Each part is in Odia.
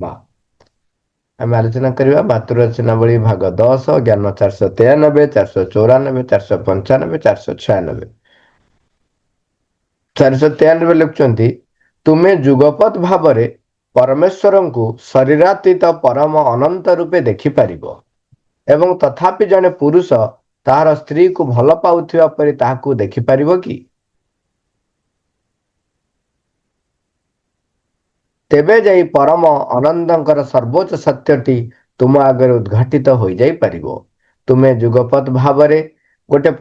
ବା ଆମେ ଆଲୋଚନା କରିବା ମାତୃରଚନାବଳୀ ଭାଗ 10 ଜ୍ଞାନ 493 494 495 496। 493 ଲେଖୁଛନ୍ତି ତୁମେ ଯୁଗପତ୍ ଭାବରେ ପରମେଶ୍ୱରଙ୍କୁ ଶରୀରାତୀତ ପରମ ଅନନ୍ତ ରୂପେ ଦେଖିପାରିବ ଏବଂ ତଥାପି ଜଣେ ପୁରୁଷ ତାହାର ସ୍ତ୍ରୀକୁ ଭଲ ପାଉଥିବା ପରି ତାହାକୁ ଦେଖିପାରିବ କି? ତେବେ ଯାଇ ପରମ ଅନନ୍ତଙ୍କର ସର୍ବୋଚ୍ଚ ସତ୍ୟଟି ତୁମ ଆଗରେ ଉଦ୍ଘାଟିତ ହୋଇଯାଇପାରିବ। ତୁମେ ଯୁଗପତ୍ ଭାବରେ ଗୋଟେ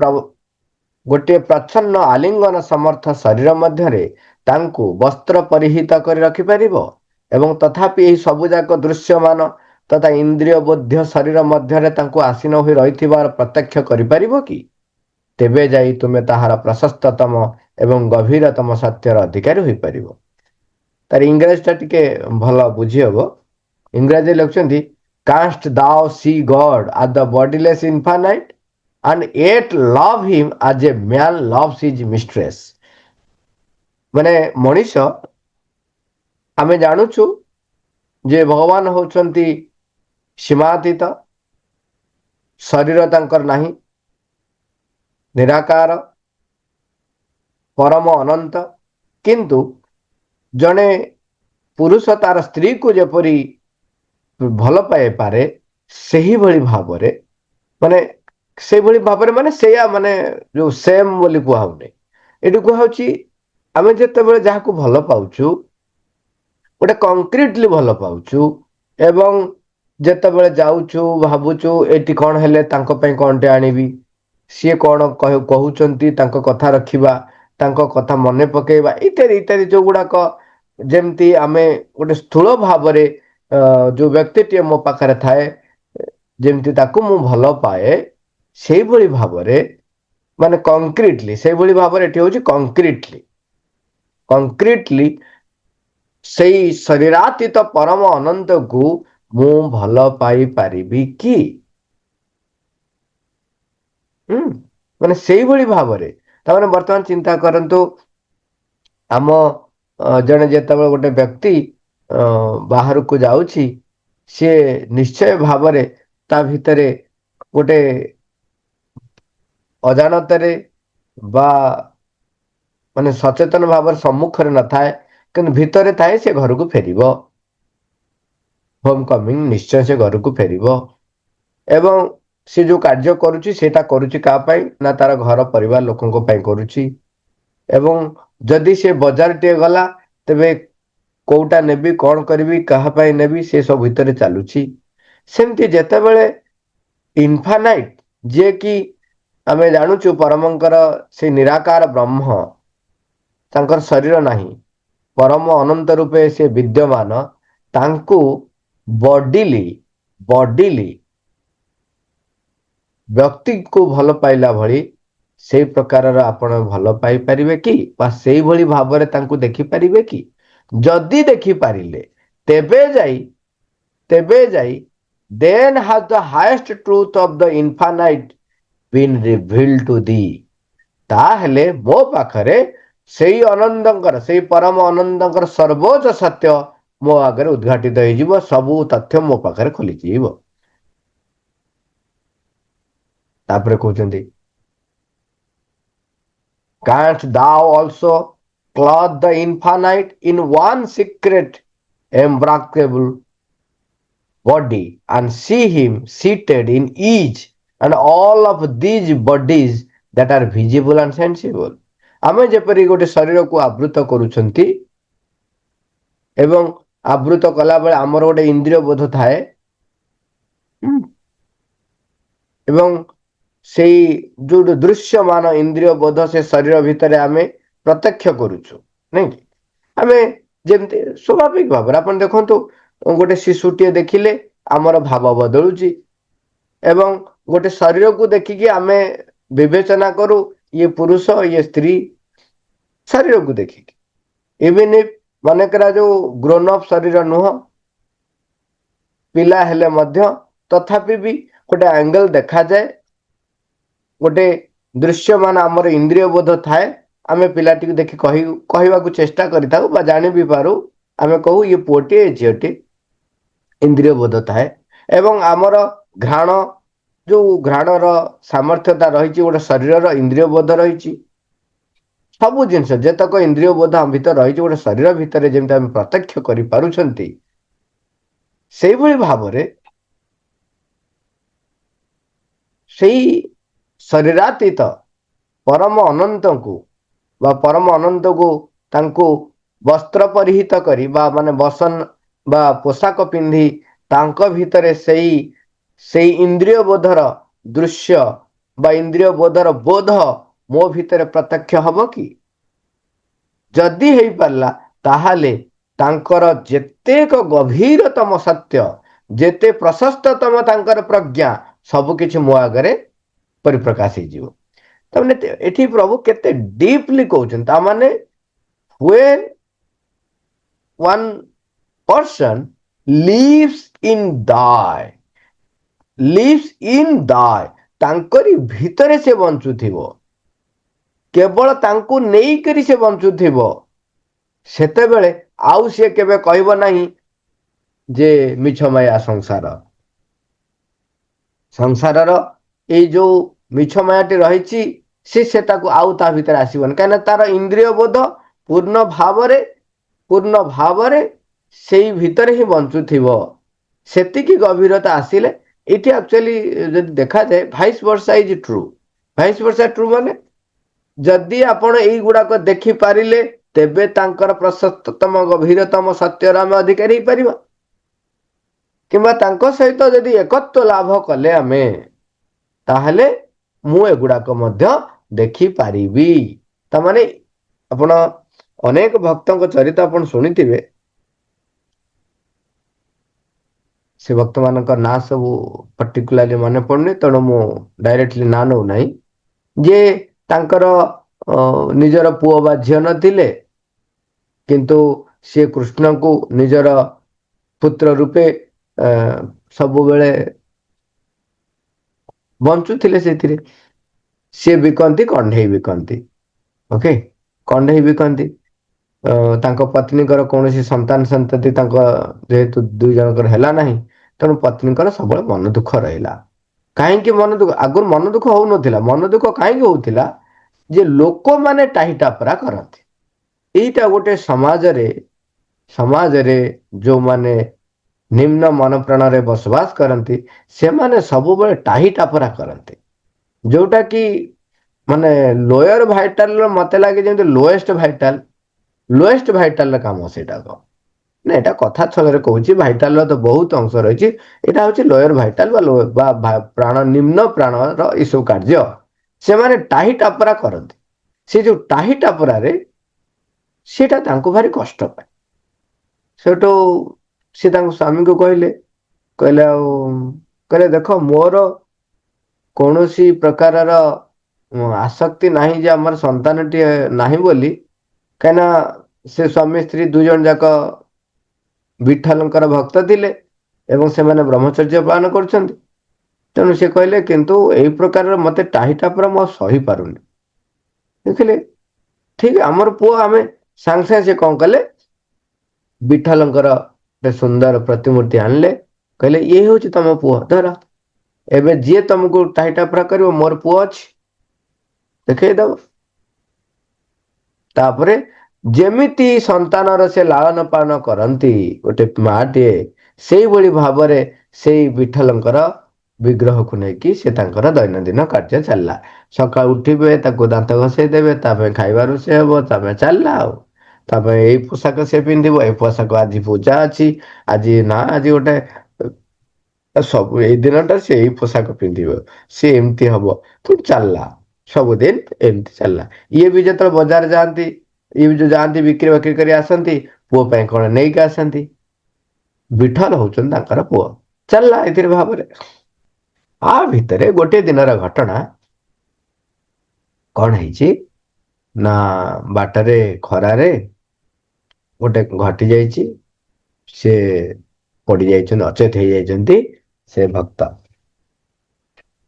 ଗୋଟିଏ ପ୍ରଚ୍ଛନ୍ନ ଆଲିଙ୍ଗନ ସମର୍ଥ ଶରୀର ମଧ୍ୟରେ ତାଙ୍କୁ ବସ୍ତ୍ର ପରିହିତ କରି ରଖିପାରିବ ଏବଂ ତଥାପି ଏହି ସବୁଯାକ ଦୃଶ୍ୟମାନ ତଥା ଇନ୍ଦ୍ରିୟ ବୋଧ୍ୟ ଶରୀର ମଧ୍ୟରେ ତାଙ୍କୁ ଆସୀନ ହୋଇ ରହିଥିବାର ପ୍ରତ୍ୟକ୍ଷ କରିପାରିବ କି? ତେବେ ଯାଇ ତୁମେ ତାହାର ପ୍ରଶସ୍ତତମ ଏବଂ ଗଭୀରତମ ସତ୍ୟର ଅଧିକାରୀ ହୋଇପାରିବ। ତାର ଇଂରାଜୀଟା ଟିକେ ଭଲ ବୁଝି ହବ। ଇଂରାଜୀ ଲେଖୁଛନ୍ତି canst thou see God at the bodiless infinite and yet love him as a man loves his mistress। ମାନେ ମଣିଷ ଆମେ ଜାଣୁଛୁ ଯେ ଭଗବାନ ହଉଛନ୍ତି ସୀମାତୀତ, ଶରୀର ତାଙ୍କର ନାହିଁ, ନିରାକାର, ପରମ ଅନନ୍ତ, କିନ୍ତୁ ଜଣେ ପୁରୁଷ ତାର ସ୍ତ୍ରୀକୁ ଯେପରି ଭଲ ପାଇପାରେ ସେହିଭଳି ଭାବରେ ମାନେ ସେଇଭଳି ଭାବରେ ମାନେ ସେଇଆ ମାନେ ଯୋଉ ସେମ୍ ବୋଲି କୁହାହଉନି, ଏଠି କୁହାହଉଛି ଆମେ ଯେତେବେଳେ ଯାହାକୁ ଭଲ ପାଉଛୁ ଗୋଟେ କଂକ୍ରିଟଲି ଭଲ ପାଉଛୁ ଏବଂ ଯେତେବେଳେ ଯାଉଛୁ ଭାବୁଛୁ ଏଠି କଣ ହେଲେ ତାଙ୍କ ପାଇଁ କଣଟେ ଆଣିବି, ସିଏ କଣ କହୁଛନ୍ତି ତାଙ୍କ କଥା ରଖିବା, ତାଙ୍କ କଥା ମନେ ପକେଇବା ଇତ୍ୟାଦି ଇତ୍ୟାଦି ଯୋଉ ଗୁଡାକ ଯେମିତି ଆମେ ଗୋଟେ ସ୍ଥୂଳ ଭାବରେ ଯୋଉ ବ୍ୟକ୍ତିଟିଏ ମୋ ପାଖରେ ଥାଏ ଯେମିତି ତାକୁ ମୁଁ ଭଲ ପାଏ ସେଇଭଳି ଭାବରେ ମାନେ କଂକ୍ରିଟଲି ସେଇଭଳି ଭାବରେ ଏଠି ହଉଛି କଂକ୍ରିଟଲି ସେଇ ଶରୀରାତୀତ ପରମ ଅନନ୍ତକୁ ମୁଁ ଭଲ ପାଇପାରିବି କି? ହୁଁ ମାନେ ସେଇଭଳି ଭାବରେ ତାମାନେ ବର୍ତ୍ତମାନ ଚିନ୍ତା କରନ୍ତୁ ଆମ ଜଣେ ଯେତେବେଳେ ଗୋଟେ ବ୍ୟକ୍ତି ବାହାରକୁ ଯାଉଛି ସିଏ ନିଶ୍ଚୟ ଭାବରେ ତା ଭିତରେ ଗୋଟେ ଅଜାଣତରେ ବା ମାନେ ସଚେତନ ଭାବରେ ସମ୍ମୁଖରେ ନଥାଏ କିନ୍ତୁ ଭିତରେ ଥାଏ ସେ ଘରକୁ ଫେରିବ, ହୋମ କମିଂ ନିଶ୍ଚୟ ସେ ଘରକୁ ଫେରିବ ଏବଂ ସେ ଯୋଉ କାର୍ଯ୍ୟ କରୁଛି ସେଇଟା କରୁଛି କାହା ପାଇଁ ନା ତାର ଘର ପରିବାର ଲୋକଙ୍କ ପାଇଁ କରୁଛି ଏବଂ ଯଦି ସେ ବଜାର ଟିଏ ଗଲା ତେବେ କୋଉଟା ନେବି କଣ କରିବି କାହା ପାଇଁ ନେବି ସେ ସବୁ ଭିତରେ ଚାଲୁଛି। ସେମିତି ଯେତେବେଳେ ଇନଫାନାଇଟ ଯିଏ କି ଆମେ ଜାଣୁଛୁ ପରମଙ୍କର ସେ ନିରାକାର ବ୍ରହ୍ମ ତାଙ୍କର ଶରୀର ନାହିଁ ପରମ ଅନନ୍ତ ରୂପେ ସେ ବିଦ୍ୟମାନ ତାଙ୍କୁ ବଡିଲି ବ୍ୟକ୍ତିକୁ ଭଲ ପାଇଲା ଭଳି ସେଇ ପ୍ରକାରର ଆପଣ ଭଲ ପାଇପାରିବେ କି ବା ସେଇଭଳି ଭାବରେ ତାଙ୍କୁ ଦେଖିପାରିବେ କି? ଯଦି ଦେଖିପାରିଲେ ତେବେ ଯାଇ then has the highest truth of the infinite been revealed to thee। ତାହେଲେ ମୋ ପାଖରେ ସେଇ ଅନନ୍ତଙ୍କର ସେଇ ପରମ ଅନନ୍ତଙ୍କର ସର୍ବୋଚ୍ଚ ସତ୍ୟ ମୋ ଆଗରେ ଉଦ୍ଘାଟିତ ହେଇଯିବ, ସବୁ ତଥ୍ୟ ମୋ ପାଖରେ ଖୋଲିଯିବ। ତାପରେ କହୁଛନ୍ତି canst thou also clothe the infinite in one secret imbracable body and see him seated in each and all of these bodies that are visible and sensible। ଆମେ ଯେପରି ଗୋଟେ ଶରୀରକୁ ଆବୃତ କରୁଛନ୍ତି ଏବଂ ଆବୃତ କଲା ବେଳେ ଆମର ଗୋଟେ ଇନ୍ଦ୍ରିୟ ବୋଧ ଥାଏ ଏବଂ ସେଇ ଯୋଉ ଦୃଶ୍ୟମାନ ଇନ୍ଦ୍ରିୟ ବୋଧ ସେ ଶରୀର ଭିତରେ ଆମେ ପ୍ରତ୍ୟକ୍ଷ କରୁଛୁ ନାଇଁ କି? ଆମେ ଯେମିତି ସ୍ୱାଭାବିକ ଭାବରେ ଆପଣ ଦେଖନ୍ତୁ ଗୋଟେ ଶିଶୁଟିଏ ଦେଖିଲେ ଆମର ଭାବ ବଦଳୁଛି ଏବଂ ଗୋଟେ ଶରୀରକୁ ଦେଖିକି ଆମେ ବିବେଚନା କରୁ ଇଏ ପୁରୁଷ ଇଏ ସ୍ତ୍ରୀ ଶରୀରକୁ ଦେଖିକି ଇଭିନ୍ ମନେକର ଯୋଉ ଗ୍ରୋନ୍ ଅପ୍ ଶରୀର ନୁହଁ ପିଲା ହେଲେ ମଧ୍ୟ ତଥାପି ବି ଗୋଟେ ଆଙ୍ଗେଲ ଦେଖାଯାଏ, ଗୋଟେ ଦୃଶ୍ୟମାନ ଆମର ଇନ୍ଦ୍ରିୟ ବୋଧ ଥାଏ ଆମେ ପିଲାଟିକୁ ଦେଖି କହିବାକୁ ଚେଷ୍ଟା କରିଥାଉ ବା ଜାଣି ବି ପାରୁ ଆମେ କହୁ ଇଏ ପୁଅଟିଏ ଝିଅଟିଏ ଇନ୍ଦ୍ରିୟ ବୋଧ ଥାଏ ଏବଂ ଆମର ଘ୍ରାଣ ଯୋଉ ଘ୍ରାଣର ସାମର୍ଥ୍ୟତା ରହିଛି, ଗୋଟେ ଶରୀରର ଇନ୍ଦ୍ରିୟ ବୋଧ ରହିଛି। ସବୁ ଜିନିଷ ଯେତକ ଇନ୍ଦ୍ରିୟ ବୋଧ ଆମ ଭିତରେ ରହିଛି, ଗୋଟେ ଶରୀର ଭିତରେ ଯେମିତି ଆମେ ପ୍ରତ୍ୟକ୍ଷ କରିପାରୁଛନ୍ତି, ସେଇଭଳି ଭାବରେ ସେଇ ଶରୀରାତୀତ ପରମ ଅନନ୍ତଙ୍କୁ ବା ପରମ ଅନନ୍ତକୁ ତାଙ୍କୁ ବସ୍ତ୍ର ପରିହିତ କରି ବା ମାନେ ବସନ ବା ପୋଷାକ ପିନ୍ଧି ତାଙ୍କ ଭିତରେ ସେଇ ଇନ୍ଦ୍ରିୟ ବୋଧର ଦୃଶ୍ୟ ବା ଇନ୍ଦ୍ରିୟ ବୋଧର ବୋଧ ମୋ ଭିତରେ ପ୍ରତ୍ୟକ୍ଷ ହବ କି? ଯଦି ହେଇପାରିଲା ତାହେଲେ ତାଙ୍କର ଯେତେକ ଗଭୀରତମ ସତ୍ୟ, ଯେତେ ପ୍ରଶସ୍ତତମ ତାଙ୍କର ପ୍ରଜ୍ଞା, ସବୁ କିଛି ମୋ ଆଗରେ ପରିପ୍ରକାଶ ହେଇଯିବ। ତାମାନେ ଏଠି ପ୍ରଭୁ କେତେ ଡିପଲି କହୁଛନ୍ତି, ତାମାନେ when one person lives in thy ତାଙ୍କରି ଭିତରେ ସେ ବଞ୍ଚୁଥିବ, କେବଳ ତାଙ୍କୁ ନେଇକରି ସେ ବଞ୍ଚୁଥିବ, ସେତେବେଳେ ଆଉ ସେ କେବେ କହିବ ନାହିଁ ଯେ ମିଛମାୟା ସଂସାରର ଏଇ ଯୋଉ ମିଛ ମାୟାଟି ରହିଛି, ସେ ତାକୁ ଆଉ ତା ଭିତରେ ଆସିବନି, କାହିଁକିନା ତାର ଇନ୍ଦ୍ରିୟ ବୋଧ ପୂର୍ଣ୍ଣ ଭାବରେ ସେଇ ଭିତରେ ହିଁ ବଞ୍ଚୁଥିବ। ସେତିକି ଗଭୀରତା ଆସିଲେ, ଏଠି ଆକ୍ଚୁଆଲି ଯଦି ଦେଖାଯାଏ ଭାଇସ୍ ବର୍ଷା ଇଜ ଟ୍ରୁ। ଭାଇସ୍ ବର୍ଷା ଟ୍ରୁ ମାନେ ଯଦି ଆପଣ ଏଇଗୁଡାକ ଦେଖିପାରିଲେ, ତେବେ ତାଙ୍କର ପ୍ରଶସ୍ତତମ ଗଭୀରତମ ସତ୍ୟର ଆମେ ଅଧିକାରୀ ହେଇପାରିବା। କିମ୍ବା ତାଙ୍କ ସହିତ ଯଦି ଏକତ୍ୱ ଲାଭ କଲେ ଆମେ, ତାହେଲେ ମୁଁ ଏଗୁଡାକ ମଧ୍ୟ ଦେଖିପାରିବି। ତାମାନେ ଆପଣ ଅନେକ ଭକ୍ତଙ୍କ ଚରିତ ଆପଣ ଶୁଣିଥିବେ, ସେ ଭକ୍ତମାନଙ୍କ ନାଁ ସବୁ ପର୍ଟିକୁଲାରଲି ମନେ ପଡୁନି, ତେଣୁ ମୁଁ ଡାଇରେକ୍ଟଲି ନାଁ ନଉ ନାହିଁ, ଯେ ତାଙ୍କର ନିଜର ପୁଅ ବା ଝିଅ ନଥିଲେ, କିନ୍ତୁ ସେ କୃଷ୍ଣଙ୍କୁ ନିଜର ପୁତ୍ର ରୂପେ ସବୁବେଳେ ବଞ୍ଚୁଥିଲେ ସେଇଥିରେ। ସିଏ ବିକନ୍ତି, କଣ୍ଢେଇ ବିକନ୍ତି। ଓକେ, କଣ୍ଢେଇ ବିକନ୍ତି। ତାଙ୍କ ପତ୍ନୀଙ୍କର କୌଣସି ସନ୍ତାନ ସନ୍ତତି ତାଙ୍କ ଯେହେତୁ ଦୁଇ ଜଣଙ୍କର ହେଲା ନାହିଁ, ତେଣୁ ପତ୍ନୀଙ୍କର ସବୁବେଳେ ମନ ଦୁଃଖ ରହିଲା। କାହିଁକି ମନ ଦୁଃଖ? ଆଗରୁ ମନ ଦୁଃଖ ହଉନଥିଲା। ମନ ଦୁଃଖ କାହିଁକି ହଉଥିଲା? ଯେ ଲୋକମାନେ ଟାହିଟାପରା କରନ୍ତି। ଏଇଟା ଗୋଟେ ସମାଜରେ ଯୋଉମାନେ ନିମ୍ନ ମନ ପ୍ରାଣରେ ବସବାସ କରନ୍ତି, ସେମାନେ ସବୁବେଳେ ଟାହିଟାପରା କରନ୍ତି, ଯୋଉଟା କି ମାନେ ଲୋୟର ଭାଇଟାଲ, ମତେ ଲାଗେ ଯେମିତି ଲୋଏଷ୍ଟ ଭାଇଟାଲ କାମ ସେଇଟାକ। ନା, ଏଇଟା କଥା ଛଳରେ କହୁଛି, ଭାଇଟାଲର ତ ବହୁତ ଅଂଶ ରହିଛି। ଏଇଟା ହଉଛି ଲୋୟର ଭାଇଟାଲ ବା ପ୍ରାଣ, ନିମ୍ନ ପ୍ରାଣର ଏସବୁ କାର୍ଯ୍ୟ ସେମାନେ ଟାହିଟାପରା କରନ୍ତି। ସେ ଯୋଉ ଟାହିଟାପରାରେ ସେଇଟା ତାଙ୍କୁ ଭାରି କଷ୍ଟ ପାଏ। ସେଠୁ ସେ ତାଙ୍କ ସ୍ୱାମୀଙ୍କୁ କହିଲେ ଆଉ କହିଲେ, ଦେଖ ମୋର କୌଣସି ପ୍ରକାରର ଆସକ୍ତି ନାହିଁ ଯେ ଆମର ସନ୍ତାନଟିଏ ନାହିଁ ବୋଲି, କାହିଁକିନା ସେ ସ୍ୱାମୀ ସ୍ତ୍ରୀ ଦୁଇ ଜଣ ଯାକ ବିଠଲଙ୍କର ଭକ୍ତ ଥିଲେ ଏବଂ ସେମାନେ ବ୍ରହ୍ମଚର୍ଯ୍ୟ ପାଳନ କରୁଛନ୍ତି। ତେଣୁ ସେ କହିଲେ, କିନ୍ତୁ ଏଇ ପ୍ରକାରର ମତେ ଟାହିଟାପରା ମୁଁ ସହି ପାରୁନି। ଦେଖିଲେ, ଠିକ ଆମର ପୁଅ, ଆମେ ସାଙ୍ଗେ ସାଙ୍ଗେ ସେ କଣ କଲେ, ବିଠଲଙ୍କର ଗୋଟେ ସୁନ୍ଦର ପ୍ରତିମୂର୍ତ୍ତି ଆଣିଲେ, କହିଲେ ଇଏ ହଉଛି ତମ ପୁଅ, ଧର। ଏବେ ଯିଏ ତମକୁ ଟାହିଟାପରା କରିବ, ମୋର ପୁଅ ଅଛି, ଦେଖେଇଦବ। ତାପରେ ଯେମିତି ସନ୍ତାନର ସେ ଲାଳନ ପାଳନ କରନ୍ତି ଗୋଟେ ମାଟିଏ, ସେଇଭଳି ଭାବରେ ସେଇ ବିଠଲଙ୍କର ବିଗ୍ରହକୁ ନେଇକି ସେ ତାଙ୍କର ଦୈନନ୍ଦିନ କାର୍ଯ୍ୟ ଚାଲିଲା। ସକାଳୁ ଉଠିବେ, ତାକୁ ଦାନ୍ତ ଘଷେଇ ଦେବେ, ତା ପାଇଁ ଖାଇବା ରୋଷେଇ ହବ, ତା ପାଇଁ ଚାଲିଲା ଆଉ। ତାପରେ ଏଇ ପୋଷାକ ସେ ପିନ୍ଧିବ, ଏଇ ପୋଷାକ ଆଜି ପୂଜା ଅଛି, ଆଜି ନା ଆଜି ଗୋଟେ ସବୁ ଏଇ ଦିନଟା ସେ ଏଇ ପୋଷାକ ପିନ୍ଧିବ, ସେ ଏମିତି ହବ, ପୁଣି ଚାଲିଲା। ସବୁଦିନ ଏମିତି ଚାଲିଲା। ଇଏ ବି ଯେତେବେଳେ ବଜାର ଯାଆନ୍ତି, ଇଏ ବି ଯୋଉ ଯାଆନ୍ତି ବିକ୍ରି ବାକ୍ରି କରି ଆସନ୍ତି, ପୁଅ ପାଇଁ କଣ ନେଇକି ଆସନ୍ତି। ବିଠଲ ହଉଛନ୍ତି ତାଙ୍କର ପୁଅ। ଚାଲିଲା ଏଥିରେ ଭାବରେ। ଆ ଭିତରେ ଗୋଟିଏ ଦିନର ଘଟଣା କଣ ହେଇଛି ନା, ବାଟରେ ଖରାରେ ଗୋଟେ ଘଟି ଯାଇଛି, ସେ ପଡି ଯାଇଛନ୍ତି, ଅଚେତ ହେଇଯାଇଛନ୍ତି ସେ ଭକ୍ତ।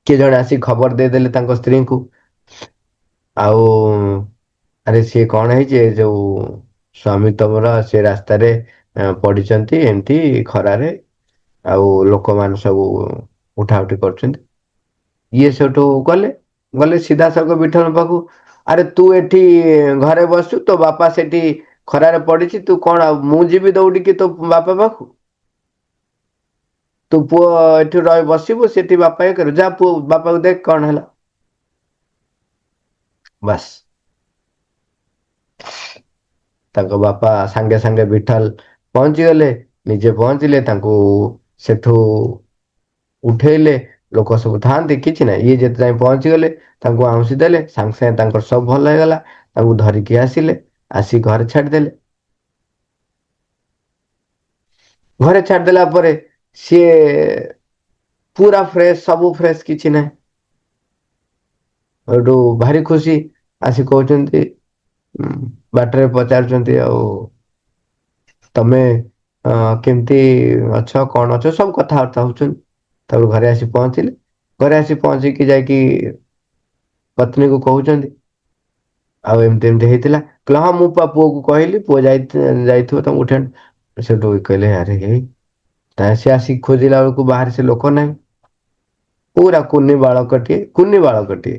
କିଏ ଜଣେ ଆସିକି ଖବର ଦେଇଦେଲେ ତାଙ୍କ ସ୍ତ୍ରୀଙ୍କୁ, ଆଉ ଆରେ ସିଏ କଣ ହେଇଛି, ଯୋଉ ସ୍ଵାମୀ ତମର ସେ ରାସ୍ତାରେ ପଡିଛନ୍ତି ଏମିତି ଖରାରେ, ଆଉ ଲୋକମାନେ ସବୁ ଉଠା ଉଠି କରୁଛନ୍ତି। ଇଏ ସେଠୁ ଗଲେ ଗଲେ ସିଧାସଳଖ ବିଠୋଲ ପାଖକୁ। ଆରେ ତୁ ଏଠି ଘରେ ବସୁ, ତୋ ବାପା ସେଠି ଖରାରେ ପଡିଛି, ତୁ କଣ ଆଉ ମୁଁ ଯିବି ଦୌଡ଼ିକି ତୋ ବାପା ପାଖକୁ? ତୁ ପୁଅ ଏଠି ରହି ବସିବୁ, ସେଠି ବାପା ଇଏ କରିବୁ, ଯା ପୁଅ ବାପାକୁ ଦେଖ କଣ ହେଲା। ବାସ୍, ତାଙ୍କ ବାପା ସାଙ୍ଗେ ସାଙ୍ଗେ ବିଠଲ ପହଞ୍ଚିଗଲେ, ନିଜେ ପହଞ୍ଚିଲେ, ତାଙ୍କୁ ସେଠୁ ଉଠେଇଲେ। ଲୋକ ସବୁ ଥାଆନ୍ତି, କିଛି ନାହିଁ, ଇଏ ଯେତେ ଯାଇ ପହଞ୍ଚିଗଲେ ତାଙ୍କୁ ଆଉଁସି ଦେଲେ, ସାଙ୍ଗେ ସାଙ୍ଗେ ତାଙ୍କର ସବୁ ଭଲ ହେଇଗଲା। ତାଙ୍କୁ ଧରିକି ଆସିଲେ, ଆସି ଘରେ ଛାଡିଦେଲେ। ଘରେ ଛାଡିଦେଲା ପରେ ସିଏ ପୁରା ଫ୍ରେଶ, ସବୁ ଫ୍ରେଶ, କିଛି ନାହିଁ। ଏଠୁ ଭାରି ଖୁସି, ଆସି କହୁଛନ୍ତି ବାଟରେ ପଚାରୁଛନ୍ତି ଆଉ ତମେ କେମିତି ଅଛ, କଣ ଅଛ, ସବୁ କଥାବାର୍ତ୍ତା ହଉଛନ୍ତି। ତାପରେ ଘରେ ଆସି ପହଞ୍ଚିଲେ, ଘରେ ଆସି ପହଞ୍ଚିକି ଯାଇକି ପତ୍ନୀକୁ କହୁଛନ୍ତି ଆଉ ଏମିତି ଏମିତି ହେଇଥିଲା। କହିଲେ ହଁ ମୁଁ ପା ପୁଅକୁ କହିଲି, ପୁଅ ଯାଇଥିବ ତମକୁ ଉଠେଇ ଆଣି। ସେଠୁ କହିଲେ ଆରେ ହେଇ, ସେ ଆସିକି ଖୋଜିଲା ବେଳକୁ ବାହାରେ ସେ ଲୋକ ନାହିଁ। ପୁରା କୁନି ବାଳକଟିଏ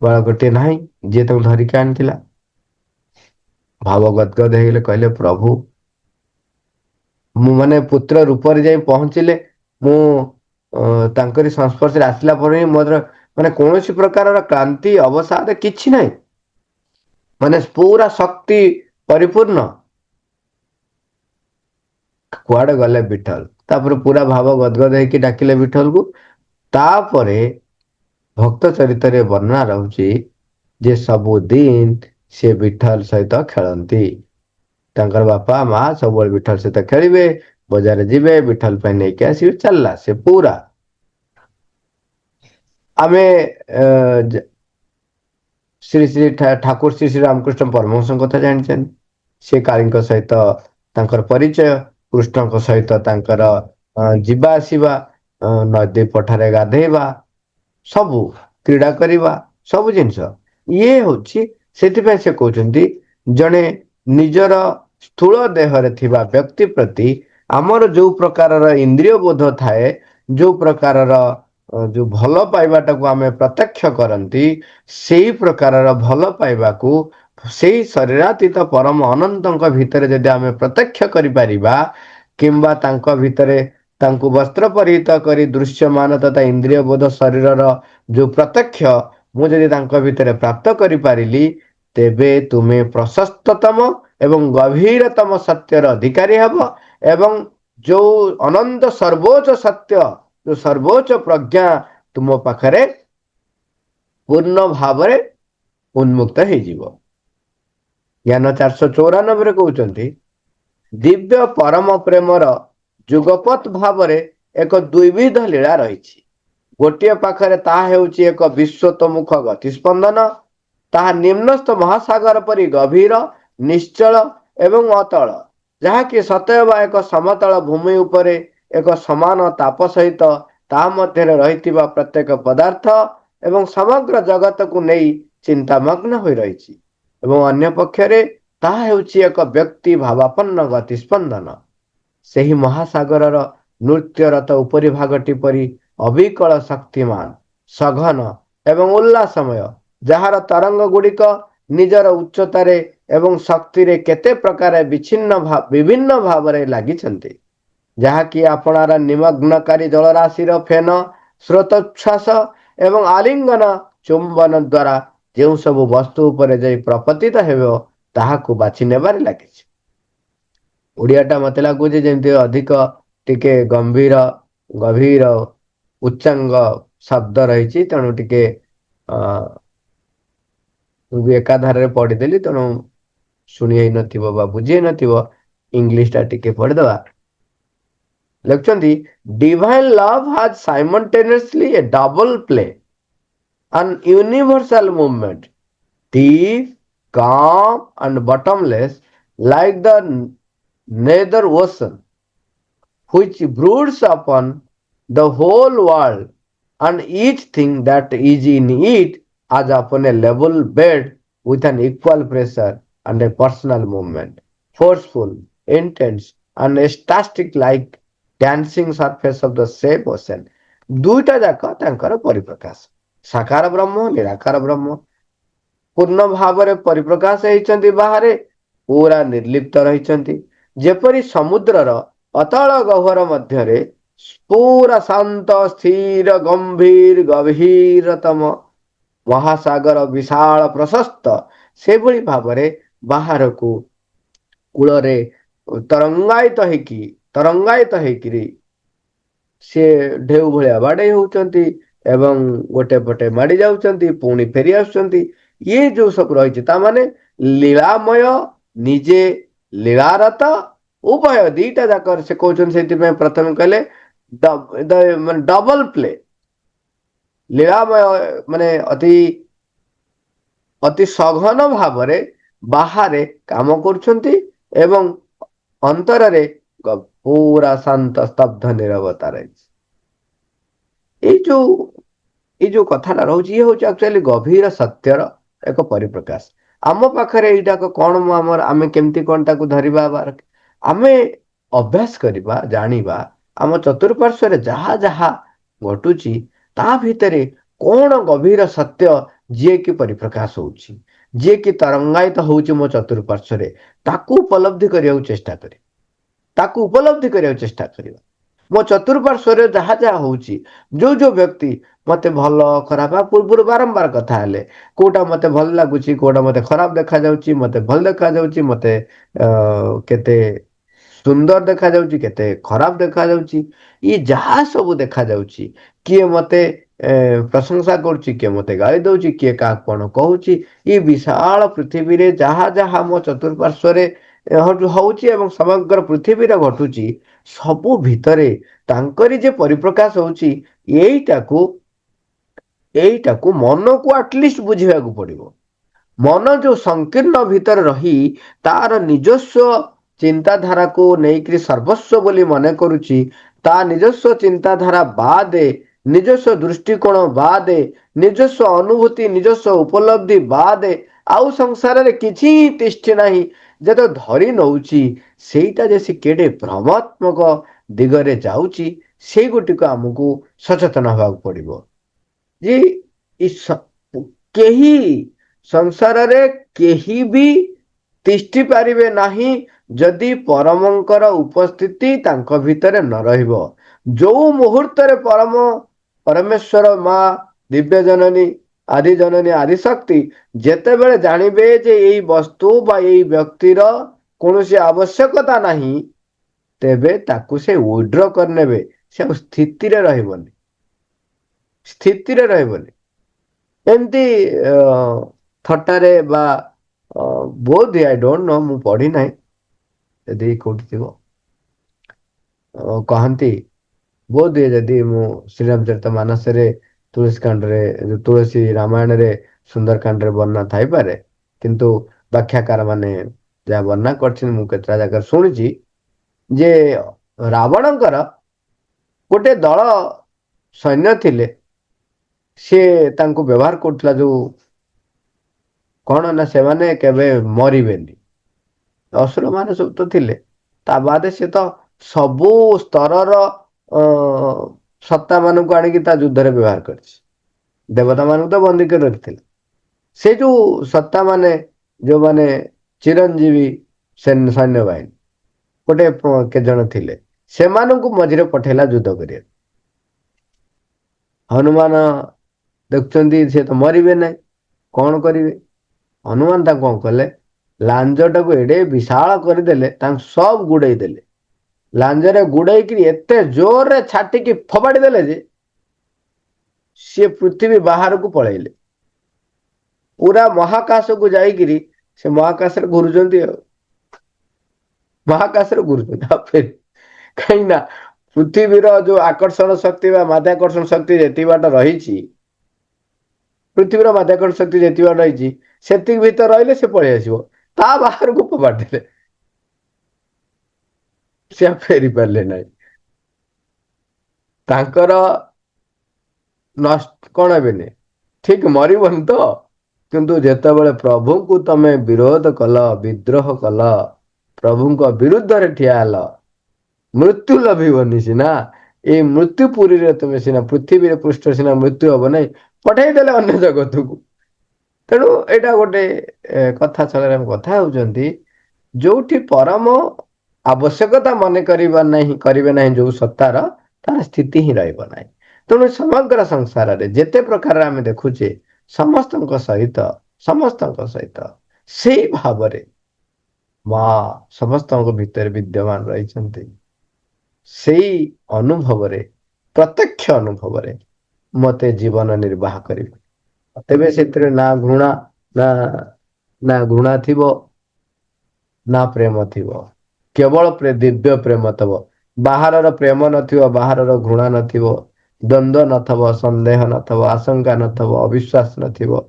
ବାଳକଟିଏ ନାହିଁ, ଯିଏ ତାଙ୍କୁ ଧରିକି ଆଣିଥିଲା। ଭାବ ଗଦ ଗଦ ହେଇଗଲେ, କହିଲେ ପ୍ରଭୁ, ମୁଁ ମାନେ ପୁତ୍ର ରୂପରେ ଯାଇ ପହଞ୍ଚିଲେ, ମୁଁ ତାଙ୍କରି ସଂସ୍ପର୍ଶରେ ଆସିଲା ପରେ ହିଁ ମୋର ମାନେ କୌଣସି ପ୍ରକାରର କ୍ଳାନ୍ତି ଅବସାଦ କିଛି ନାହିଁ। ମାନେ ପୁରା ଶକ୍ତି ପରିପୂର୍ଣ୍ଣ। କୁଆଡେ ଗଲେ ବିଠଲ? ତାପରେ ପୁରା ଭାବ ଗଦଗଦ ହେଇକି ଡାକିଲେ ବିଠଲ କୁ। ତାପରେ ଭକ୍ତ ଚରିତରେ ବର୍ଣ୍ଣନା ରହୁଛି ଯେ ସବୁଦିନ ସେ ବିଠଲ ସହିତ ଖେଳନ୍ତି। ତାଙ୍କର ବାପା ମା ସବୁବେଳେ ବିଠଲ ସହିତ ଖେଳିବେ, ବଜାରରେ ଯିବେ, ବିଠଲ ପାଇଁ ନେଇକି ଆସିବେ, ଚାଲିଲା ସେ ପୁରା। ଆମେ ଶ୍ରୀ ଶ୍ରୀ ଠାକୁର ଶ୍ରୀ ଶ୍ରୀ ରାମକୃଷ୍ଣ ପରମହଂସଙ୍କ କଥା ଜାଣିଛନ୍ତି। ସେ କାଳୀଙ୍କ ସହିତ ତାଙ୍କର ପରିଚୟ, କୃଷ୍ଣଙ୍କ ସହିତ ତାଙ୍କର ଯିବା ଆସିବା, ନଦୀ ପଠାରେ ଗାଧେଇବା, ସବୁ କ୍ରୀଡା କରିବା, ସବୁ ଜିନିଷ ଇଏ ହଉଛି। ସେଥିପାଇଁ ସେ କହୁଛନ୍ତି ଜଣେ ନିଜର ସ୍ଥୂଳ ଦେହରେ ଥିବା ବ୍ୟକ୍ତି ପ୍ରତି ଆମର ଯୋଉ ପ୍ରକାରର ଇନ୍ଦ୍ରିୟ ବୋଧ ଥାଏ, ଯୋଉ ପ୍ରକାରର ଯୋଉ ଭଲ ପାଇବାଟାକୁ ଆମେ ପ୍ରତ୍ୟକ୍ଷ କରନ୍ତି, ସେଇ ପ୍ରକାରର ଭଲ ପାଇବାକୁ ସେଇ ଶରୀରାତୀତ ପରମ ଅନନ୍ତଙ୍କ ଭିତରେ ଯଦି ଆମେ ପ୍ରତ୍ୟକ୍ଷ କରିପାରିବା, କିମ୍ବା ତାଙ୍କ ଭିତରେ ତାଙ୍କୁ ବସ୍ତ୍ର ପରିହିତ କରି ଦୃଶ୍ୟମାନ ତଥା ଇନ୍ଦ୍ରିୟ ବୋଧ ଶରୀରର ଯୋଉ ପ୍ରତ୍ୟକ୍ଷ ମୁଁ ଯଦି ତାଙ୍କ ଭିତରେ ପ୍ରାପ୍ତ କରିପାରିଲି, ତେବେ ତୁମେ ପ୍ରଶସ୍ତତମ ଏବଂ ଗଭୀରତମ ସତ୍ୟର ଅଧିକାରୀ ହେବ। ଏବଂ ଯୋଉ ଅନନ୍ତ ସର୍ବୋଚ୍ଚ ସତ୍ୟ, ଯୋଉ ସର୍ବୋଚ୍ଚ ପ୍ରଜ୍ଞା ତୁମ ପାଖରେ ପୂର୍ଣ୍ଣ ଭାବରେ ଉନ୍ମୁକ୍ତ ହେଇଯିବ। ଜ୍ଞାନ 494 କହୁଛନ୍ତି ଦିବ୍ୟ ପରମ ପ୍ରେମର ଯୁଗପତ ଭାବରେ ଏକ ଦ୍ୱିବିଧ ଲୀଳା ରହିଛି। ଗୋଟିଏ ପାଖରେ ତାହା ହେଉଛି ଏକ ବିଶ୍ଵତୋମୁଖ ଗତିସ୍ପନ୍ଦନ, ତାହା ନିମ୍ନସ୍ଥ ମହାସାଗର ପରି ଗଭୀର, ନିଶ୍ଚଳ ଏବଂ ଅତଳ, ଯାହାକି ସତେଅବା ଏକ ସମତଳ ଭୂମି ଉପରେ ଏକ ସମାନ ତାପ ସହିତ ତା ମଧ୍ୟରେ ରହିଥିବା ପ୍ରତ୍ୟେକ ପଦାର୍ଥ ଏବଂ ସମଗ୍ର ଜଗତକୁ ନେଇ ଚିନ୍ତାମଗ୍ନ ହୋଇ ରହିଛି। ଏବଂ ଅନ୍ୟ ପକ୍ଷରେ ତାହା ହେଉଛି ଏକ ବ୍ୟକ୍ତି ଭାବାପନ୍ନ ଗତିସ୍ପନ୍ଦନ, ସେହି ମହାସାଗରର ନୃତ୍ୟରତ ଉପରି ଭାଗଟି ପରି ଅବିକଳ ଶକ୍ତିମାନ, ସଘନ ଏବଂ ଉଲ୍ଲାସମୟ, ଯାହାର ତରଙ୍ଗ ଗୁଡିକ ନିଜର ଉଚ୍ଚତାରେ ଏବଂ ଶକ୍ତିରେ କେତେ ପ୍ରକାର ବିଭିନ୍ନ ଭାବରେ ଲାଗିଛନ୍ତି, ଯାହାକି ଆପଣାର ନିମଗ୍ନକାରୀ ଜଳରାଶିର ଫେନ ସ୍ରୋତୋଚ୍ଛ୍ୱାସ ଏବଂ ଆଲିଙ୍ଗନ ଚୁମ୍ବନ ଦ୍ଵାରା ଯେଉଁ ସବୁ ବସ୍ତୁ ଉପରେ ଯାଇ ପ୍ରପତିତ ହେବ, ତାହାକୁ ବାଛି ନେବାରେ ଲାଗିଛି। ଓଡିଆ ଟା ମତେ ଲାଗୁଛି ଯେମିତି ଅଧିକ ଟିକେ ଗଭୀର ଉଚ୍ଚାଙ୍ଗ ଶବ୍ଦ ରହିଛି, ତେଣୁ ଟିକେ ଅ ମୁଁ ବି ଏକାଧାରରେ ପଢିଦେଲି, ତେଣୁ ଶୁଣି ହେଇ ନଥିବ ବା ବୁଝି ହେଇ ନଥିବ, ଇଂଲିଶ ଟା ଟିକେ ପଢିଦବା। ଲେଖୁଛନ୍ତି divine love has simultaneously a double play, an universal movement, deep, calm, and bottomless, like the nether ocean, which broods upon the whole world and each thing that is in it as upon a level bed with an equal pressure and a personal movement, forceful, intense, and static like dancing surface of the same ocean. ଦୁଇଟା ଯାକ ତାଙ୍କର ପରିପ୍ରକାଶ। ସାକାର ବ୍ରହ୍ମ, ନିରାକାର ବ୍ରହ୍ମ ପୂର୍ଣ୍ଣ ଭାବରେ ପରିପ୍ରକାଶ ହେଇଛନ୍ତି ବାହାରେ, ପୁରା ନିର୍ଲିପ୍ତ ରହିଛନ୍ତି। ଯେପରି ସମୁଦ୍ରର ଅତଳ ଗହ୍ୱର ମଧ୍ୟରେ ପୁରା ଶାନ୍ତ ସ୍ଥିର ଗମ୍ଭୀର ଗଭୀରତମ ମହାସାଗର ବିଶାଳ ପ୍ରଶସ୍ତ, ସେଭଳି ଭାବରେ ବାହାରକୁ କୂଳରେ ତରଙ୍ଗାୟିତ ହେଇକିରି ସେ ଢେଉ ଭଳିଆ ବାଡେଇ ହଉଛନ୍ତି ଏବଂ ଗୋଟେ ପଟେ ମାଡି ଯାଉଛନ୍ତି, ପୁଣି ଫେରି ଆସୁଛନ୍ତି। ଇଏ ଯୋଉ ସବୁ ରହିଛି, ତାମାନେ ଲୀଳାମୟ, ନିଜେ ଲୀଳାରତ, ଉଭୟ ଦିଟା ଯାକ ସେ କହୁଛନ୍ତି। ସେଥିପାଇଁ ପ୍ରଥମେ କହିଲେ ମାନେ ଡବଲ ପ୍ଲେ, ଲୀଳାମୟ ମାନେ ଅତି ସଘନ ଭାବରେ ବାହାରେ କାମ କରୁଛନ୍ତି ଏବଂ ଅନ୍ତରରେ ପୁରା ଶାନ୍ତ ସ୍ତବ୍ଧ ନିରବତା ରହିଛି। ଏଇ ଯୋଉ କଥାଟା ରହୁଛି, ଇଏ ହଉଛି ଆକ୍ଚୁଆଲି ଗଭୀର ସତ୍ୟର ଏକ ପରିପ୍ରକାଶ। ଆମ ପାଖରେ ଏଇଟାକ କଣ, ଆମେ କେମିତି କଣ ତାକୁ ଧରିବା? ଆମେ ଅଭ୍ୟାସ କରିବା, ଜାଣିବା ଆମ ଚତୁଃପାର୍ଶ୍ୱରେ ଯାହା ଯାହା ଘଟୁଛି ତା ଭିତରେ କଣ ଗଭୀର ସତ୍ୟ ଯିଏକି ପରିପ୍ରକାଶ ହଉଛି, ଯିଏକି ତରଙ୍ଗାୟିତ ହଉଛି ମୋ ଚତୁଃପାର୍ଶ୍ୱରେ, ତାକୁ ଉପଲବ୍ଧି କରିବାକୁ ଚେଷ୍ଟା କରିବା। ମୋ ଚତୁଃପାର୍ଶ୍ୱରେ ଯାହା ଯାହା ହଉଛି, ଯୋଉ ବ୍ୟକ୍ତି ମତେ ଭଲ ଖରାପ ପୂର୍ବରୁ ବାରମ୍ବାର କଥା ହେଲେ, କୋଉଟା ମତେ ଭଲ ଲାଗୁଛି, କୋଉଟା ମତେ ଖରାପ ଦେଖାଯାଉଛି, ମତେ ଭଲ ଦେଖାଯାଉଛି, ମତେ କେତେ ସୁନ୍ଦର ଦେଖାଯାଉଛି, କେତେ ଖରାପ ଦେଖାଯାଉଛି, ଇଏ ଯାହା ସବୁ ଦେଖାଯାଉଛି, କିଏ ମତେ ପ୍ରଶଂସା କରୁଛି, କିଏ ମତେ ଗାଳି ଦଉଛି, କିଏ କାହାକୁ କଣ କହୁଛି, ଏ ବିଶାଳ ପୃଥିବୀରେ ଯାହା ଯାହା ମୋ ଚତୁଃପାର୍ଶ୍ୱରେ ହଉଛି ଏବଂ ସମଗ୍ର ପୃଥିବୀରେ ଘଟୁଛି, ସବୁ ଭିତରେ ତାଙ୍କରି ଯେ ପରିପ୍ରକାଶ ହଉଛି, ଏଇଟାକୁ ମନକୁ ଆଟଲିଷ୍ଟ ବୁଝିବାକୁ ପଡିବ। ମନ ଯୋଉ ସଂକୀର୍ଣ୍ଣ ଭିତରେ ରହି ତାର ନିଜସ୍ୱ ଚିନ୍ତାଧାରାକୁ ନେଇକରି ସର୍ବସ୍ୱ ବୋଲି ମନେ କରୁଛି, ତା ନିଜସ୍ୱ ଚିନ୍ତାଧାରା ବାଦେ, ନିଜସ୍ୱ ଦୃଷ୍ଟିକୋଣ ବାଦେ, ନିଜସ୍ୱ ଅନୁଭୂତି, ନିଜସ୍ୱ ଉପଲବ୍ଧି ବାଦେ ଆଉ ସଂସାରରେ କିଛି ତିଷ୍ଠି ନାହିଁ, ଯେତେ ଧରି ନଉଛି, ସେଇଟା ଯେ ସେ କେଡେ ଭ୍ରମାତ୍ମକ ଦିଗରେ ଯାଉଛି, ସେଇଗୋଟିକୁ ଆମକୁ ସଚେତନ ହେବାକୁ ପଡିବ। ଯେ କେହି ସଂସାରରେ କେହି ବି ତିଷ୍ଠି ପାରିବେ ନାହିଁ ଯଦି ପରମଙ୍କର ଉପସ୍ଥିତି ତାଙ୍କ ଭିତରେ ନ ରହିବ। ଯୋଉ ମୁହୂର୍ତ୍ତରେ ପରମେଶ୍ୱର ମା ଦିବ୍ୟ ଜନନୀ ଆଦିଶକ୍ତି ଯେତେବେଳେ ଜାଣିବେ ଯେ ଏଇ ବସ୍ତୁ ବା ଏଇ ବ୍ୟକ୍ତିର କୌଣସି ଆବଶ୍ୟକତା ନାହିଁ, ତେବେ ତାକୁ ସେ ୱିଡ୍ର କରିନେବେ। ସେ ଆଉ ସ୍ଥିତିରେ ରହିବନି। ଏମିତି ଥଟ୍ଟାରେ ବା ବୋଧ ଆଇ ଡୋଣ୍ଟ ନୋ, ମୁଁ ପଢି ନାହିଁ, ଯଦି କୋଉଠି ଥିବ କହନ୍ତି, ବୋଧ ଯଦି ମୁଁ ଶ୍ରୀରାମଚରିତ ମାନସରେ ତୁଳସୀ ରାମାୟଣରେ ସୁନ୍ଦରକାଣ୍ଡରେ ବର୍ଣ୍ଣନା ଥାଇପାରେ, କିନ୍ତୁ ବ୍ୟାଖ୍ୟାକାର ମାନେ ଯାହା ବର୍ଣ୍ଣନା କରିଛନ୍ତି, ମୁଁ କେତେଟା ଜାଗାରେ ଶୁଣିଛି ଯେ ରାବଣଙ୍କର ଗୋଟେ ଦଳ ସୈନ୍ୟ ଥିଲେ, ସେ ତାଙ୍କୁ ବ୍ୟବହାର କରୁଥିଲା ଯୋଉ କଣ ନା, ସେମାନେ କେବେ ମରିବେନି, ଅସୁର ମାନେ ସବୁ ତ ଥିଲେ, ତା ବାଦେ ସେ ତ ସବୁ ସ୍ତରର ସତ୍ତା ମାନଙ୍କୁ ଆଣିକି ତା ଯୁଦ୍ଧରେ ବ୍ୟବହାର କରିଛି। ଦେବତା ମାନଙ୍କୁ ତ ବନ୍ଦୀ କରି ରଖିଥିଲେ। ସେ ଯୋଉ ସତ୍ତା ମାନେ, ଯୋଉମାନେ ଚିରଞ୍ଜୀବୀ ସୈନ୍ୟବାହିନୀ ଗୋଟେ କେତେ ଜଣ ଥିଲେ, ସେମାନଙ୍କୁ ମଝିରେ ପଠେଇଲା ଯୁଦ୍ଧ କରିବାକୁ। ହନୁମାନ ଦେଖୁଛନ୍ତି ସେ ତ ମରିବେ ନାହିଁ, କଣ କରିବେ? ହନୁମାନ ତାଙ୍କୁ କଣ କଲେ, ଲାଞ୍ଜଟାକୁ ଏଡେ ବିଶାଳ କରିଦେଲେ, ତାଙ୍କୁ ସବୁ ଗୁଡେଇ ଦେଲେ। ଲାଞ୍ଜରେ ଗୁଡେଇକିରି ଏତେ ଜୋରରେ ଛାଟିକି ଫୋପାଡି ଦେଲେ ଯେ ସିଏ ପୃଥିବୀ ବାହାରକୁ ପଳେଇଲେ, ପୁରା ମହାକାଶକୁ ଯାଇକିରି ସେ ମହାକାଶରେ ଘୁରୁଛନ୍ତି ଆଉ କାହିଁକି ନା ପୃଥିବୀର ଯୋଉ ଆକର୍ଷଣ ଶକ୍ତି ବା ମାଧ୍ୟାକର୍ଷଣ ଶକ୍ତି ଯେତିକି ବାଟ ରହିଛି, ସେତିକି ଭିତରେ ରହିଲେ ସେ ପଳେଇ ଆସିବ। ତା ବାହାରକୁ ଫୋପାଡ଼ି ଦେଲେ, ସେ ଫେରି ପାରିଲେ ନାହିଁ। ତାଙ୍କର କଣ ହେବେନି, ଠିକ ମରିବନି ତ, କିନ୍ତୁ ଯେତେବେଳେ ପ୍ରଭୁଙ୍କୁ ତମେ ବିରୋଧ କଲ, ବିଦ୍ରୋହ କଲ, ପ୍ରଭୁଙ୍କ ବିରୁଦ୍ଧରେ ଠିଆ ହେଲ, ମୃତ୍ୟୁ ଲଭିବନି ସିନା, ଏଇ ମୃତ୍ୟୁ ପୁରୀରେ ତୁମେ ସିନା ପୃଥିବୀରେ ପୃଷ୍ଠ ସିନା ମୃତ୍ୟୁ ହବ ନାହିଁ, ପଠେଇଦେଲେ ଅନ୍ୟ ଜଗତକୁ। ତେଣୁ ଏଇଟା ଗୋଟେ କଥା ଛଳରେ ଆମେ କଥା ହେଉଛନ୍ତି, ଯୋଉଠି ପରମ ଆବଶ୍ୟକତା ମନେ କରିବେ ନାହିଁ ଯୋଉ ସତ୍ତାର, ତାର ସ୍ଥିତି ହିଁ ରହିବ ନାହିଁ। ତେଣୁ ସମଗ୍ର ସଂସାରରେ ଯେତେ ପ୍ରକାର ଆମେ ଦେଖୁଛେ, ସମସ୍ତଙ୍କ ସହିତ ସେଇ ଭାବରେ ମା ସମସ୍ତଙ୍କ ଭିତରେ ବିଦ୍ୟମାନ ରହିଛନ୍ତି। ସେଇ ଅନୁଭବରେ, ପ୍ରତ୍ୟକ୍ଷ ଅନୁଭବରେ ମତେ ଜୀବନ ନିର୍ବାହ କରିବି। ତେବେ ସେଥିରେ ନା ଘୃଣା, ନା ନା ଘୃଣା ଥିବ, ନା ପ୍ରେମ ଥିବ, କେବଳ ଦିବ୍ୟ ପ୍ରେମ ଥିବ। ବାହାରର ପ୍ରେମ ନଥିବ, ବାହାରର ଘୃଣା ନଥିବ, ଦ୍ୱନ୍ଦ୍ୱ ନଥିବ, ସନ୍ଦେହ ନଥିବ, ଆଶଙ୍କା ନଥିବ, ଅବିଶ୍ୱାସ ନଥିବ,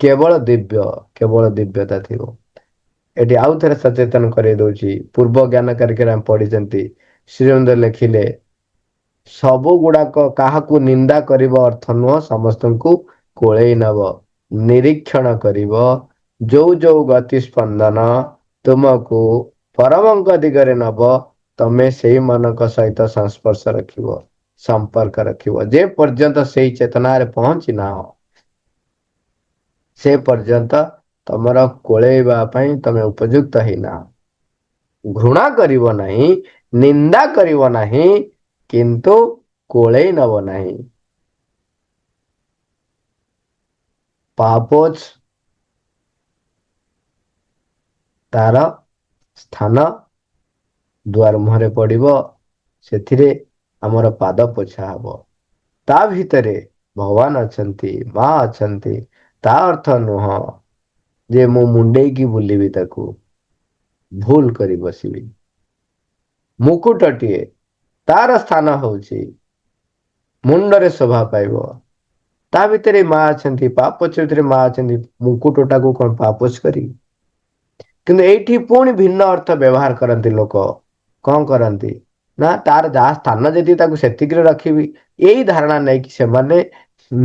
କେବଳ ଦିବ୍ୟତା ଥିବ। ଏଠି ଆଉ ଥରେ ସଚେତନ କରେଇ ଦଉଛି, ପୂର୍ବ ଜ୍ଞାନ କାରିକାରେ ଆମେ ପଢିଛନ୍ତି, ଶ୍ରୀଅରବିନ୍ଦ ଲେଖିଲେ ସବୁ ଗୁଡାକ କାହାକୁ ନିନ୍ଦା କରିବ ଅର୍ଥ ନୁହଁ, ସମସ୍ତଙ୍କୁ କୋଳେଇ ନବ, ନିରୀକ୍ଷଣ କରିବ, ଯୋଉ ଯୋଉ ଗତି ସ୍ପନ୍ଦନ ତୁମକୁ ପରମଙ୍କ ଦିଗରେ ନବ, ତମେ ସେଇମାନଙ୍କ ସହିତ ସଂସ୍ପର୍ଶ ରଖିବ, ସମ୍ପର୍କ ରଖିବ। ଯେ ପର୍ଯ୍ୟନ୍ତ ସେଇ ଚେତନାରେ ପହଞ୍ଚି ନାହ, ସେ ପର୍ଯ୍ୟନ୍ତ ତମର କୋଳେଇବା ପାଇଁ ତମେ ଉପଯୁକ୍ତ ହେଇନାହ। ଘୃଣା କରିବ ନାହିଁ, ନିନ୍ଦା କରିବ ନାହିଁ, କିନ୍ତୁ କୋଳେଇ ନବ ନାହିଁ। ପାପୋଛ ତାର ସ୍ଥାନ ଦୁଆର ମୁହଁରେ ପଡିବ, ସେଥିରେ ଆମର ପାଦ ପୋଛା ହବ। ତା ଭିତରେ ଭଗବାନ ଅଛନ୍ତି, ମା ଅଛନ୍ତି। ତା ଅର୍ଥ ନୁହଁ ଯେ ମୁଁ ମୁଣ୍ଡେଇକି ବୁଲିବି ତାକୁ, ଭୁଲ କରି ବସିବି। ମୁକୁଟଟିଏ, ତାର ସ୍ଥାନ ହଉଛି ମୁଣ୍ଡରେ ଶୋଭା ପାଇବ। ତା ଭିତରେ ମା ଅଛନ୍ତି, ପାପୋଛ ଭିତରେ ମା ଅଛନ୍ତି, ମୁକୁଟଟାକୁ କଣ ପାପୋଛ କରିବି? କିନ୍ତୁ ଏଇଠି ପୁଣି ଭିନ୍ନ ଅର୍ଥ ବ୍ୟବହାର କରନ୍ତି ଲୋକ। କଣ କରନ୍ତି ନା, ତାର ଯାହା ସ୍ଥାନ ଯେତିକି ତାକୁ ସେତିକିରେ ରଖିବି, ଏଇ ଧାରଣା ନେଇକି ସେମାନେ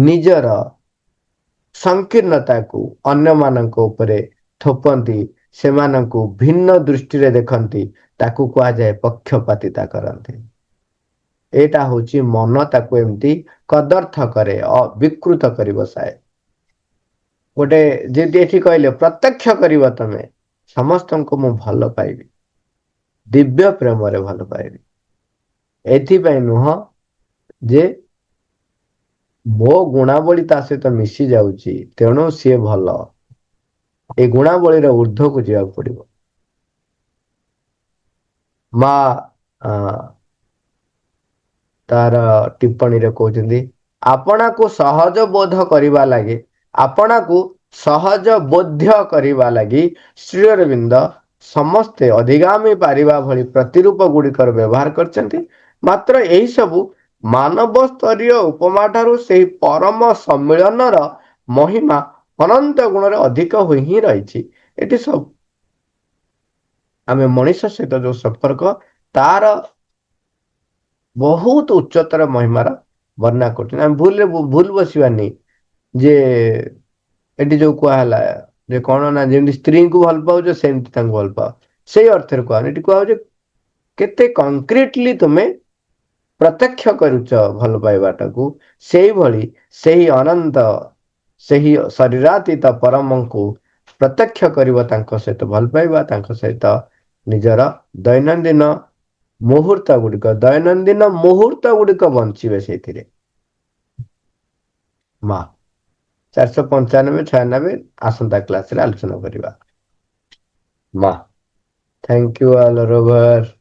ନିଜର ସଂକୀର୍ଣ୍ଣତାକୁ ଅନ୍ୟମାନଙ୍କ ଉପରେ ଥୋପନ୍ତି, ସେମାନଙ୍କୁ ଭିନ୍ନ ଦୃଷ୍ଟିରେ ଦେଖନ୍ତି, ତାକୁ କୁହାଯାଏ ପକ୍ଷପାତିତା କରନ୍ତି। ଏଇଟା ହଉଛି ମନ ତାକୁ ଏମିତି କଦର୍ଥ କରେ, ବିକୃତ କରି ବସାଏ। ଗୋଟେ ଯଦି ଏଠି କହିଲେ ପ୍ରତ୍ୟକ୍ଷ କରିବ ତମେ, ସମସ୍ତଙ୍କୁ ମୁଁ ଭଲ ପାଇବି, ଦିବ୍ୟ ପ୍ରେମରେ ଭଲ ପାଇବି। ଏଥିପାଇଁ ନୁହଁ ଯେ ମୋ ଗୁଣାବଳୀ ତା ସହିତ ମିଶି ଯାଉଛି, ତେଣୁ ସିଏ ଭଲ। ଏ ଗୁଣାବଳୀର ଉର୍ଦ୍ଧ୍ୱକୁ ଯିବାକୁ ପଡିବ। ମା ତାର ଟିପ୍ପଣୀରେ କହୁଛନ୍ତି, ଆପଣାକୁ ସହଜ ବୋଧ କରିବା ଲାଗି, ଆପଣାକୁ ସହଜ ବୋଧ୍ୟ କରିବା ଲାଗି ଶ୍ରୀଅରବିନ୍ଦ ସମସ୍ତେ ଅଧିଗାମୀ ପାରିବା ଭଳି ପ୍ରତିରୂପ ଗୁଡିକର ବ୍ୟବହାର କରିଛନ୍ତି। ମାତ୍ର ଏହି ସବୁ ମାନବ ସ୍ତରୀୟ ଉପମା ଠାରୁ ସେହି ପରମ ସମ୍ମିଳନର ମହିମା ଅନନ୍ତ ଗୁଣରେ ଅଧିକ ହୋଇ ହିଁ ରହିଛି। ଏଠି ସବୁ ଆମେ ମଣିଷ ସହିତ ଯୋଉ ସମ୍ପର୍କ, ତାର ବହୁତ ଉଚ୍ଚତର ମହିମାର ବର୍ଣ୍ଣନା କରୁଛନ୍ତି। ଆମେ ଭୁଲ ବସିବାନି ଯେ ଏଠି ଯୋଉ କୁହା ହେଲା ଯେ କଣ ନା, ଯେମିତି ସ୍ତ୍ରୀଙ୍କୁ ଭଲ ପାଉଛ ସେମିତି ତାଙ୍କୁ ଭଲ ପାଅ, ସେଇ ଅର୍ଥରେ କୁହା ଏଠି କୁହାଯାଉଛି କେତେ କଂକ୍ରିଟଲି ତୁମେ ପ୍ରତ୍ୟକ୍ଷ କରୁଛ ଭଲ ପାଇବାଟାକୁ, ସେଇଭଳି ସେହି ଅନନ୍ତ, ସେହି ଶରୀରାତୀତ ପରମଙ୍କୁ ପ୍ରତ୍ୟକ୍ଷ କରିବ, ତାଙ୍କ ସହିତ ଭଲ ପାଇବା, ତାଙ୍କ ସହିତ ନିଜର ଦୈନନ୍ଦିନ ମୁହୂର୍ତ୍ତ ଗୁଡ଼ିକ ବଞ୍ଚିବେ ସେଇଥିରେ। ମା 495-96 ଆସନ୍ତା କ୍ଲାସରେ ଆଲୋଚନା କରିବା। ମା, ଥ୍ୟାଙ୍କ ୟୁ ଅଲ୍ ରୋଭର।